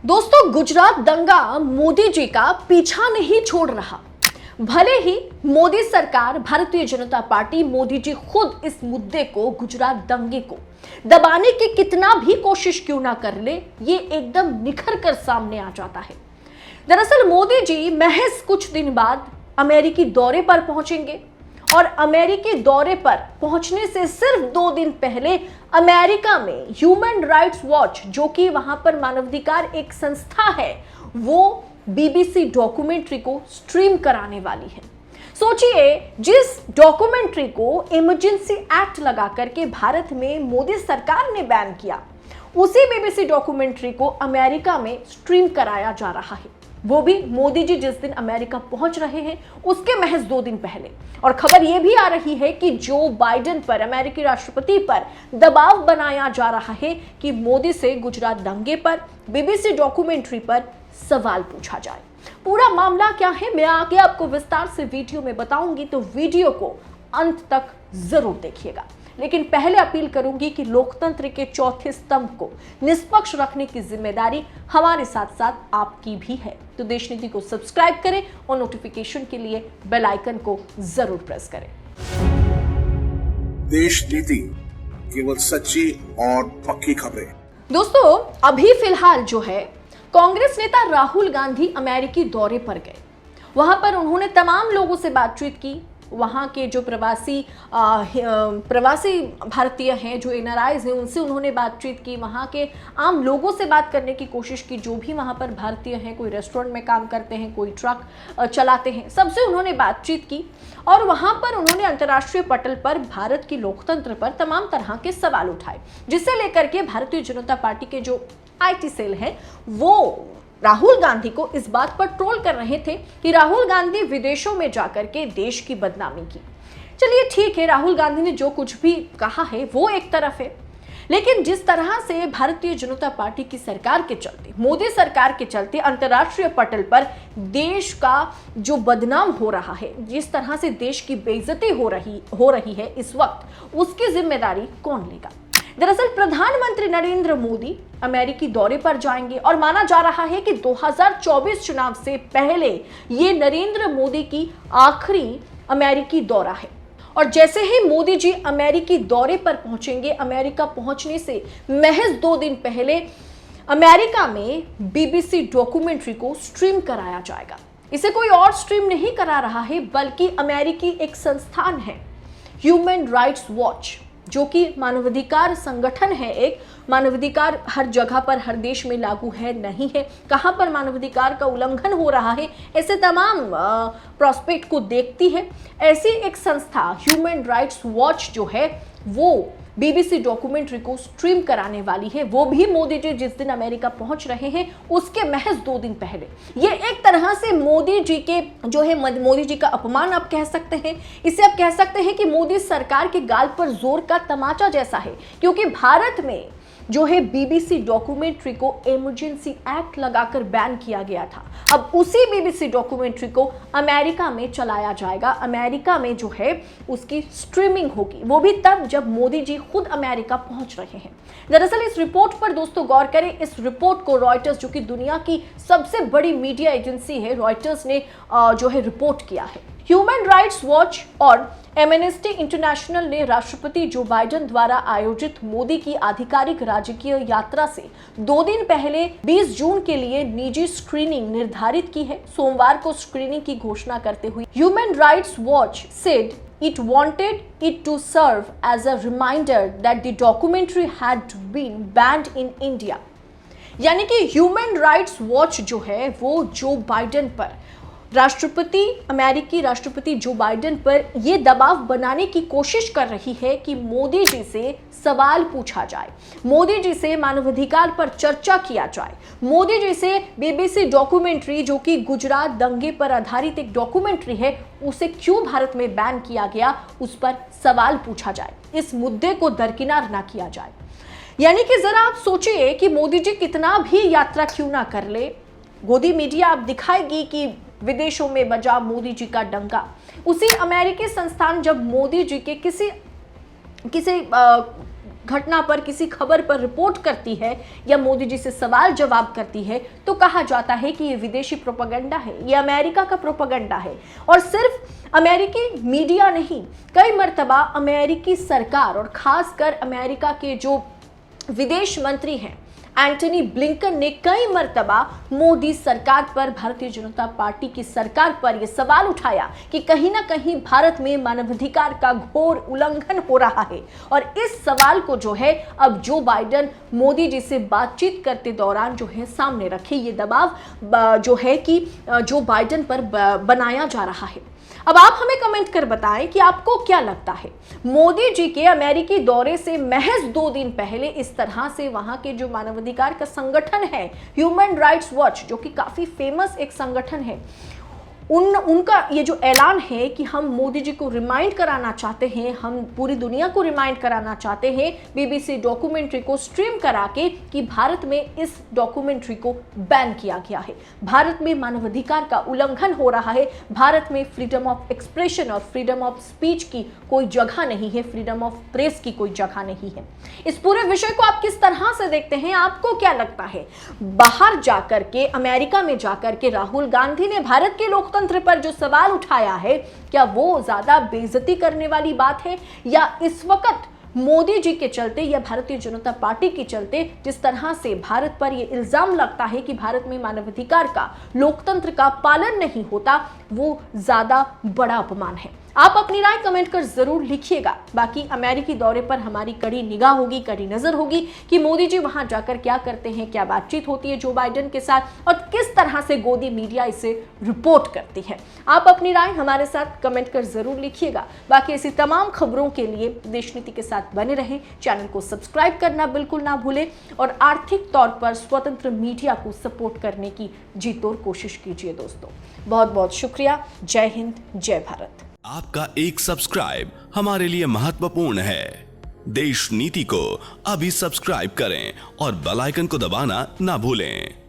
दोस्तों, गुजरात दंगा मोदी जी का पीछा नहीं छोड़ रहा। भले ही मोदी सरकार, भारतीय जनता पार्टी, मोदी जी खुद इस मुद्दे को, गुजरात दंगे को दबाने की कितना भी कोशिश क्यों ना कर ले, ये एकदम निखर कर सामने आ जाता है। दरअसल मोदी जी महज कुछ दिन बाद अमेरिकी दौरे पर पहुंचेंगे और अमेरिकी दौरे पर पहुंचने से सिर्फ 2 दिन पहले अमेरिका में ह्यूमन राइट्स वॉच, जो कि वहां पर मानवाधिकार एक संस्था है, वो बीबीसी डॉक्यूमेंट्री को स्ट्रीम कराने वाली है। सोचिए, जिस डॉक्यूमेंट्री को इमरजेंसी एक्ट लगा करके भारत में मोदी सरकार ने बैन किया, उसी बीबीसी डॉक्यूमेंट्री को अमेरिका में स्ट्रीम कराया जा रहा है, वो भी मोदी जी जिस दिन अमेरिका पहुंच रहे हैं उसके महज 2 दिन पहले। और खबर यह भी आ रही है कि जो बाइडेन पर, अमेरिकी राष्ट्रपति पर दबाव बनाया जा रहा है कि मोदी से गुजरात दंगे पर, बीबीसी डॉक्यूमेंट्री पर सवाल पूछा जाए। पूरा मामला क्या है, मैं आगे आपको विस्तार से वीडियो में बताऊंगी, तो वीडियो को अंत तक जरूर देखिएगा। लेकिन पहले अपील करूंगी कि लोकतंत्र के चौथे स्तंभ को निष्पक्ष रखने की जिम्मेदारी हमारे साथ साथ आपकी भी है। तो देश नीति को सब्सक्राइब करें और नोटिफिकेशन के लिए बेल आइकन को जरूर प्रेस करें। देश नीति, केवल सच्ची और पक्की खबरें। दोस्तों, अभी फिलहाल जो है, कांग्रेस नेता राहुल गांधी अमेरिकी दौरे पर गए। वहां पर उन्होंने तमाम लोगों से बातचीत की। वहाँ के जो प्रवासी भारतीय हैं, जो एनआरआईज हैं, उनसे उन्होंने बातचीत की। वहाँ के आम लोगों से बात करने की कोशिश की, जो भी वहाँ पर भारतीय हैं, कोई रेस्टोरेंट में काम करते हैं, कोई ट्रक चलाते हैं, सबसे उन्होंने बातचीत की। और वहाँ पर उन्होंने अंतर्राष्ट्रीय पटल पर भारत की लोकतंत्र पर तमाम तरह के सवाल उठाए, जिससे लेकर के भारतीय जनता पार्टी के जो आईटी सेल है, वो राहुल गांधी को इस बात पर ट्रोल कर रहे थे कि राहुल गांधी विदेशों में जाकर के देश की बदनामी की। चलिए ठीक है, राहुल गांधी ने जो कुछ भी कहा है वो एक तरफ है, लेकिन जिस तरह से भारतीय जनता पार्टी की सरकार के चलते, मोदी सरकार के चलते अंतर्राष्ट्रीय पटल पर देश का जो बदनाम हो रहा है, जिस तरह से देश की बेइज्जती हो रही है इस वक्त, उसकी जिम्मेदारी कौन लेगा? दरअसल प्रधानमंत्री नरेंद्र मोदी अमेरिकी दौरे पर जाएंगे और माना जा रहा है कि 2024 चुनाव से पहले ये नरेंद्र मोदी की आखिरी अमेरिकी दौरा है। और जैसे ही मोदी जी अमेरिकी दौरे पर पहुंचेंगे, अमेरिका पहुंचने से महज 2 दिन पहले अमेरिका में बीबीसी डॉक्यूमेंट्री को स्ट्रीम कराया जाएगा। इसे कोई और स्ट्रीम नहीं करा रहा है, बल्कि अमेरिकी एक संस्थान है, ह्यूमन राइट्स वॉच, जो कि मानवाधिकार संगठन है। एक मानवाधिकार हर जगह पर, हर देश में लागू है नहीं है, कहां पर मानवाधिकार का उल्लंघन हो रहा है, ऐसे तमाम प्रोस्पेक्ट को देखती है। ऐसी एक संस्था ह्यूमन राइट्स वॉच जो है, वो बीबीसी डॉक्यूमेंट्री को स्ट्रीम कराने वाली है, वो भी मोदी जी जिस दिन अमेरिका पहुंच रहे हैं उसके महज 2 दिन पहले। ये एक तरह से मोदी जी के जो है, मोदी जी का अपमान आप कह सकते हैं। इसे आप कह सकते हैं कि मोदी सरकार के गाल पर जोर का तमाचा जैसा है, क्योंकि भारत में जो है बीबीसी डॉक्यूमेंट्री को इमरजेंसी एक्ट लगाकर बैन किया गया था। अब उसी बीबीसी डॉक्यूमेंट्री को अमेरिका में चलाया जाएगा। अमेरिका में जो है उसकी स्ट्रीमिंग होगी, वो भी तब जब मोदी जी खुद अमेरिका पहुंच रहे हैं। दरअसल इस रिपोर्ट पर दोस्तों गौर करें। इस रिपोर्ट को रॉयटर्स, जो कि दुनिया की सबसे बड़ी मीडिया एजेंसी है, रॉयटर्स ने जो है रिपोर्ट किया है। ह्यूमन राइट्स वॉच और एमनेस्टी इंटरनेशनल ने राष्ट्रपति जो बाइडेन द्वारा आयोजित मोदी की आधिकारिक राजकीय यात्रा से 2 दिन पहले 20 जून के लिए निजी स्क्रीनिंग निर्धारित की है। सोमवार को स्क्रीनिंग की घोषणा करते हुए human rights watch said it wanted it to serve as a reminder that the documentary had been banned in India। यानी कि ह्यूमन राइट्स वॉच जो है, वो जो बाइडेन पर, अमेरिकी राष्ट्रपति जो बाइडेन पर ये दबाव बनाने की कोशिश कर रही है कि मोदी जी से सवाल पूछा जाए, मोदी जी से मानवाधिकार पर चर्चा किया जाए, मोदी जी से बीबीसी डॉक्यूमेंट्री, जो कि गुजरात दंगे पर आधारित एक डॉक्यूमेंट्री है, उसे क्यों भारत में बैन किया गया, उस पर सवाल पूछा जाए, इस मुद्दे को दरकिनार ना किया जाए। यानी कि जरा आप सोचिए कि मोदी जी कितना भी यात्रा क्यों ना कर ले, गोदी मीडिया आप दिखाएगी कि विदेशों में बजा मोदी जी का डंका। उसी अमेरिकी संस्थान जब मोदी जी के किसी घटना पर, किसी खबर पर रिपोर्ट करती है या मोदी जी से सवाल जवाब करती है तो कहा जाता है कि ये विदेशी प्रोपेगेंडा है, ये अमेरिका का प्रोपेगेंडा है। और सिर्फ अमेरिकी मीडिया नहीं, कई मर्तबा अमेरिकी सरकार और खासकर अमेरिका के जो विदेश मंत्री हैं एंटनी ब्लिंकन ने कई मर्तबा मोदी सरकार पर, भारतीय जनता पार्टी की सरकार पर यह सवाल उठाया कि कहीं ना कहीं भारत में मानवाधिकार का घोर उल्लंघन हो रहा है। और इस सवाल को जो है अब जो बाइडेन मोदी जी से बातचीत करते दौरान जो है सामने रखे, ये दबाव जो है कि जो बाइडेन पर बनाया जा रहा है। अब आप हमें कमेंट कर बताएं कि आपको क्या लगता है, मोदी जी के अमेरिकी दौरे से महज 2 दिन पहले इस तरह से वहां के जो मानवाधिकार का संगठन है ह्यूमन राइट्स वॉच, जो कि काफी फेमस एक संगठन है, उनका ये जो ऐलान है कि हम मोदी जी को रिमाइंड कराना चाहते हैं, हम पूरी दुनिया को रिमाइंड कराना चाहते हैं बीबीसी डॉक्यूमेंट्री को स्ट्रीम करा के कि भारत में इस डॉक्यूमेंट्री को बैन किया गया है, भारत में मानवाधिकार का उल्लंघन हो रहा है, भारत में फ्रीडम ऑफ एक्सप्रेशन और फ्रीडम ऑफ स्पीच की कोई जगह नहीं है, फ्रीडम ऑफ प्रेस की कोई जगह नहीं है। इस पूरे विषय को आप किस तरह से देखते हैं, आपको क्या लगता है? बाहर जाकर के, अमेरिका में जाकर के राहुल गांधी ने भारत के लोकतंत्र पर जो सवाल उठाया है, क्या वो ज्यादा बेइज्जती करने वाली बात है, या इस वक्त मोदी जी के चलते या भारतीय जनता पार्टी के चलते जिस तरह से भारत पर यह इल्जाम लगता है कि भारत में मानवाधिकार का, लोकतंत्र का पालन नहीं होता, वो ज्यादा बड़ा अपमान है? आप अपनी राय कमेंट कर जरूर लिखिएगा। बाकी अमेरिकी दौरे पर हमारी कड़ी निगाह होगी, कड़ी नजर होगी कि मोदी जी वहां जाकर क्या करते हैं, क्या बातचीत होती है जो बाइडेन के साथ और किस तरह से गोदी मीडिया इसे रिपोर्ट करती है। आप अपनी राय हमारे साथ कमेंट कर जरूर लिखिएगा। बाकी ऐसी तमाम खबरों के लिए देश नीति के साथ बने रहें, चैनल को सब्सक्राइब करना बिल्कुल ना भूलें और आर्थिक तौर पर स्वतंत्र मीडिया को सपोर्ट करने की जी तोड़ कोशिश कीजिए दोस्तों। बहुत बहुत शुक्रिया। जय हिंद, जय भारत। आपका एक सब्सक्राइब हमारे लिए महत्वपूर्ण है। देश नीति को अभी सब्सक्राइब करें और बेल आइकन को दबाना ना भूलें।